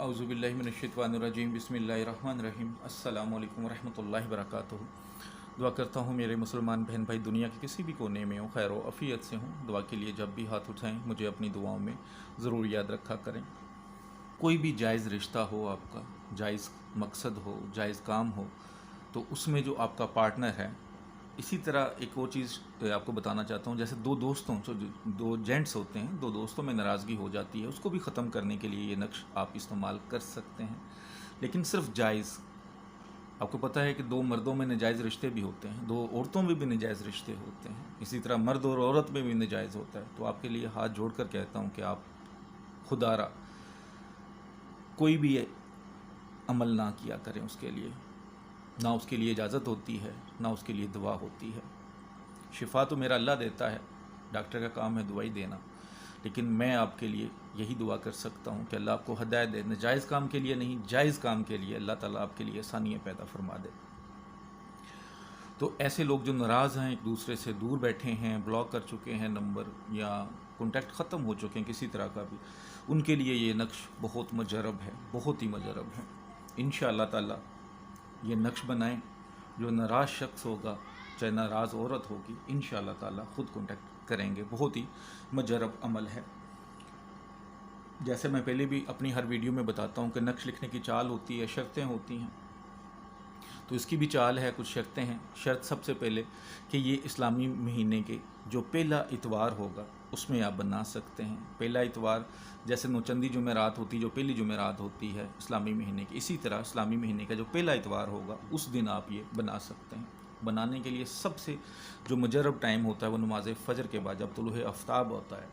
औज़ुबिल्लाहि मिनश्शैतानिर्रजीम बिस्मिल्लाहिर्रहमानिर्रहीम अस्सलामु अलैकुम वरहमतुल्लाहि वबरकातुहू। दुआ करता हूँ मेरे मुसलमान बहन भाई दुनिया के किसी भी कोने में हो, खैर व अफ़ियत से हों। दुआ के लिए जब भी हाथ उठाएं मुझे अपनी दुआओं में ज़रूर याद रखा करें। कोई भी जायज़ रिश्ता हो आपका, जायज़ मकसद हो, जायज़ काम हो, तो उसमें जो आपका पार्टनर है, इसी तरह एक और चीज़ आपको बताना चाहता हूँ। जैसे दो दोस्तों जो दो जेंट्स होते हैं, दो दोस्तों में नाराज़गी हो जाती है, उसको भी ख़त्म करने के लिए ये नक्श आप इस्तेमाल कर सकते हैं, लेकिन सिर्फ जायज़। आपको पता है कि दो मर्दों में नाजायज़ रिश्ते भी होते हैं, दो औरतों में भी नाजायज़ रिश्ते होते हैं, इसी तरह मर्द और औरत में भी नाजायज़ होता है। तो आपके लिए हाथ जोड़ कर कहता हूँ कि आप खुदारा कोई भी अमल ना किया करें उसके लिए, ना उसके लिए इजाज़त होती है, ना उसके लिए दुआ होती है। शिफा तो मेरा अल्लाह देता है, डॉक्टर का काम है दवाई देना, लेकिन मैं आपके लिए यही दुआ कर सकता हूँ कि अल्लाह आपको हदायत दे, नाजायज़ काम के लिए नहीं, जायज़ काम के लिए अल्लाह ताला आपके लिए आसानियाँ पैदा फरमा दे। तो ऐसे लोग जो नाराज़ हैं, एक दूसरे से दूर बैठे हैं, ब्लॉक कर चुके हैं नंबर, या कॉन्टैक्ट ख़त्म हो चुके हैं किसी तरह का भी, उनके लिए ये नक्श बहुत मुजरब है, बहुत ही मुजरब है। इंशाअल्लाह ताला ये नक्श बनाएं। जो नाराज़ शख्स होगा, चाहे नाराज़ औरत होगी, इंशाअल्लाह ताला ख़ुद कॉन्टैक्ट करेंगे। बहुत ही मुजरब अमल है। जैसे मैं पहले भी अपनी हर वीडियो में बताता हूँ कि नक्श लिखने की चाल होती है, शर्तें होती हैं, तो इसकी भी चाल है, कुछ शर्तें हैं। शर्त सबसे पहले कि ये इस्लामी महीने के जो पहला इतवार होगा उसमें आप बना सकते हैं। पहला इतवार जैसे नौचंदी जुमेरात होती है, जो पहली जुमेरात होती है इस्लामी महीने की, इसी तरह इस्लामी महीने का जो पहला इतवार होगा उस दिन आप ये बना सकते हैं। बनाने के लिए सबसे जो मुजरब टाइम होता है वो नमाज फ़जर के बाद, जब तुलूह आफ्ताब होता है,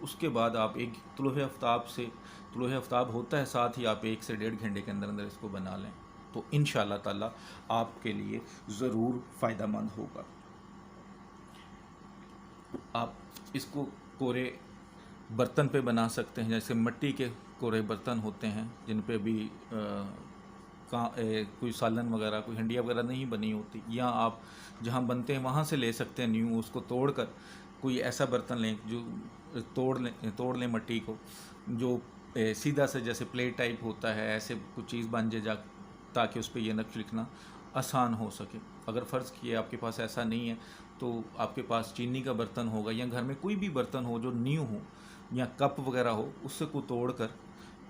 उसके बाद आप एक तुलूह आफ्ताब होता है, साथ ही आप 1 से 1.5 घंटे के अंदर अंदर इसको बना लें, तो इंशाअल्लाह ताला आपके लिए ज़रूर फ़ायदेमंद होगा। आप इसको कोरे बर्तन पे बना सकते हैं, जैसे मिट्टी के कोरे बर्तन होते हैं जिन पे भी कोई सालन वगैरह, कोई हंडिया वगैरह नहीं बनी होती, या आप जहाँ बनते हैं वहाँ से ले सकते हैं न्यू, उसको तोड़कर कोई ऐसा बर्तन लें जो तोड़ लें मिट्टी को, जो सीधा से जैसे प्लेट टाइप होता है, ऐसे कुछ चीज़ बन जाए ताकि उस पर यह नक्श लिखना आसान हो सके। अगर फ़र्ज़ किए आपके पास ऐसा नहीं है, तो आपके पास चीनी का बर्तन होगा, या घर में कोई भी बर्तन हो जो न्यू हो, या कप वगैरह हो, उससे को तोड़ कर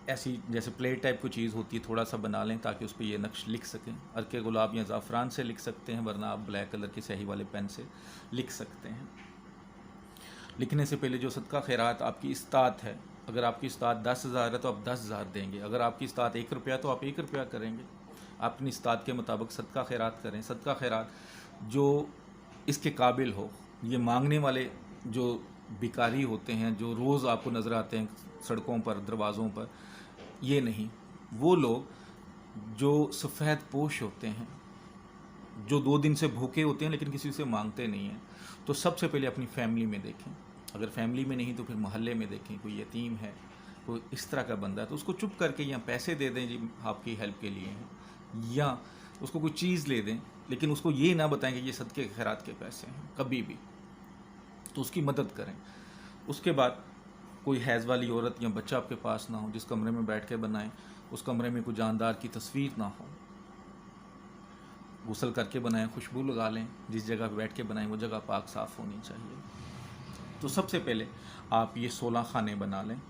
ऐसी जैसे प्लेट टाइप की चीज़ होती है थोड़ा सा बना लें ताकि उस पर यह नक्श लिख सकें। अर्के गुलाब या ज़ाफ़रान से लिख सकते हैं, वरना आप ब्लैक कलर के स्याही वाले पेन से लिख सकते हैं। लिखने से पहले जो सदका खैरात आपकी इस्तात है, अगर आपकी इस्तात 10,000 है तो आप 10,000 देंगे, अगर आपकी इस्तात 1 रुपया तो आप 1 रुपया करेंगे। आप अपनी इस्तात के मुताबिक सदका खैरात करें। सदका खैरात जो इसके काबिल हो, ये मांगने वाले जो भिखारी होते हैं जो रोज़ आपको नज़र आते हैं सड़कों पर, दरवाज़ों पर, ये नहीं। वो लोग जो सफ़ेद पोश होते हैं, जो 2 दिन से भूखे होते हैं लेकिन किसी से मांगते नहीं हैं, तो सबसे पहले अपनी फैमिली में देखें। अगर फैमिली में नहीं तो फिर मोहल्ले में देखें, कोई यतीम है, कोई इस तरह का बंदा है, तो उसको चुप करके या पैसे दे दें जी आपकी हेल्प के लिए हैं, या उसको कोई चीज़ ले दें, लेकिन उसको ये ना बताएं कि ये सदके खैरात के पैसे हैं कभी भी, तो उसकी मदद करें। उसके बाद कोई हैज़ वाली औरत या बच्चा आपके पास ना हो, जिस कमरे में बैठ के बनाएं उस कमरे में कोई जानदार की तस्वीर ना हो, गुसल करके बनाएं, खुशबू लगा लें, जिस जगह पर बैठ के बनाएं वो जगह पाक साफ़ होनी चाहिए। तो सबसे पहले आप ये 16 खाने बना लें,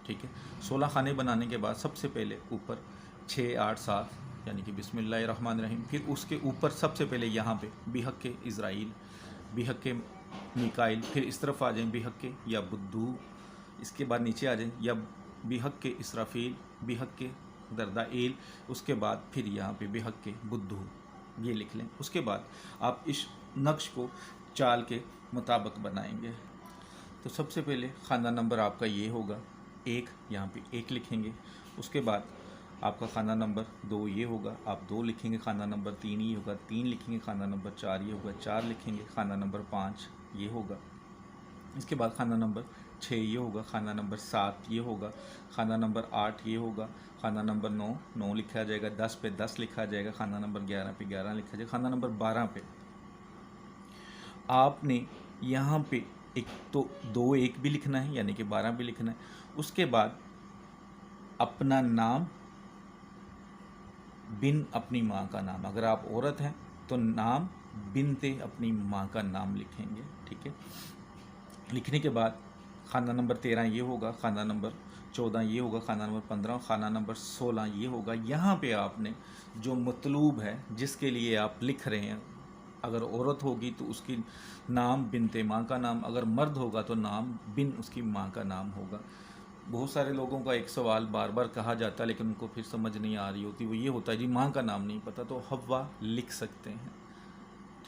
ठीक है। 16 खाने बनाने के बाद सबसे पहले ऊपर 6, 8, 7 यानी कि बिस्मिल्लाहिर्रहमानिर्रहीम, फिर उसके ऊपर सबसे पहले यहाँ पे बिहक के इज़राइल, बिहक के मिकाइल, फिर इस तरफ आ जाएं बिहक के या बुद्धू, इसके बाद नीचे आ जाएं या बिहक के इसराफील, बिहक के दरदाइल, उसके बाद फिर यहाँ पे बिहक के बुद्धू, ये लिख लें। उसके बाद आप इस नक्श को चाल के मुताबिक बनाएंगे। तो सबसे पहले खाना नंबर आपका ये होगा 1, यहाँ पे 1 लिखेंगे। उसके बाद आपका खाना नंबर 2 ये होगा, आप 2 लिखेंगे। खाना नंबर 3 ये होगा, 3 लिखेंगे। खाना नंबर 4 ये होगा, 4 लिखेंगे। खाना नंबर 5 ये होगा। इसके बाद खाना नंबर 6 ये होगा, खाना नंबर 7 ये होगा, खाना नंबर 8 ये होगा, खाना नंबर 9 लिखा जाएगा, 10 पे 10 लिखा जाएगा, खाना नंबर 11 पे 11 लिखा जाएगा, खाना नंबर 12 पे आपने यहाँ पे एक तो 2 1 भी लिखना है, यानी कि 12 भी लिखना है। उसके बाद अपना नाम बिन अपनी माँ का नाम। अगर आप औरत हैं तो नाम बिनते अपनी माँ का नाम लिखेंगे, ठीक है। लिखने के बाद खाना नंबर 13 ये होगा, खाना नंबर 14 ये होगा, खाना नंबर 15, खाना नंबर 16 ये होगा। यहाँ पे आपने जो मतलूब है जिसके लिए आप लिख रहे हैं, अगर औरत होगी तो उसकी नाम बिनते माँ का नाम, अगर मर्द होगा तो नाम बिन उसकी माँ का नाम होगा। बहुत सारे लोगों का एक सवाल बार बार कहा जाता है लेकिन उनको फिर समझ नहीं आ रही होती, वो ये होता है जी माँ का नाम नहीं पता, तो हव्वा लिख सकते हैं,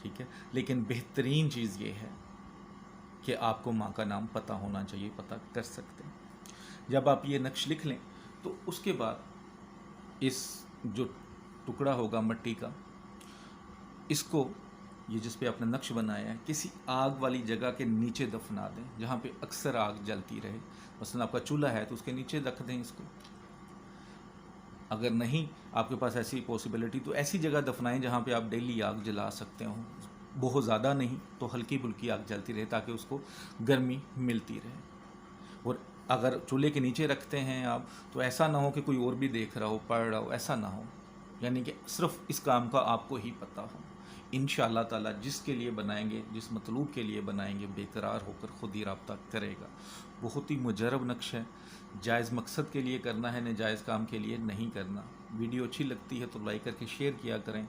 ठीक है। लेकिन बेहतरीन चीज़ ये है कि आपको माँ का नाम पता होना चाहिए, पता कर सकते हैं। जब आप ये नक्श लिख लें तो उसके बाद इस जो टुकड़ा होगा मिट्टी का, इसको ये जिस पे आपने नक्श बनाया है किसी आग वाली जगह के नीचे दफना दें जहाँ पे अक्सर आग जलती रहे। मसलन आपका चूल्हा है तो उसके नीचे रख दें इसको। अगर नहीं आपके पास ऐसी पॉसिबिलिटी तो ऐसी जगह दफनाएं जहाँ पे आप डेली आग जला सकते हो, बहुत ज़्यादा नहीं तो हल्की फुल्की आग जलती रहे ताकि उसको गर्मी मिलती रहे। और अगर चूल्हे के नीचे रखते हैं आप तो ऐसा ना हो कि कोई और भी देख रहा हो, पढ़ रहा हो, ऐसा ना हो, यानी कि सिर्फ इस काम का आपको ही पता हो। इंशाअल्लाह ताला जिसके लिए बनाएंगे, जिस मतलूब के लिए बनाएंगे, बेकरार होकर खुद ही रब्ता करेगा। बहुत ही मुजरब नक्श है, जायज़ मकसद के लिए करना है, नाजायज़ काम के लिए नहीं करना। वीडियो अच्छी लगती है तो लाइक करके शेयर किया करें।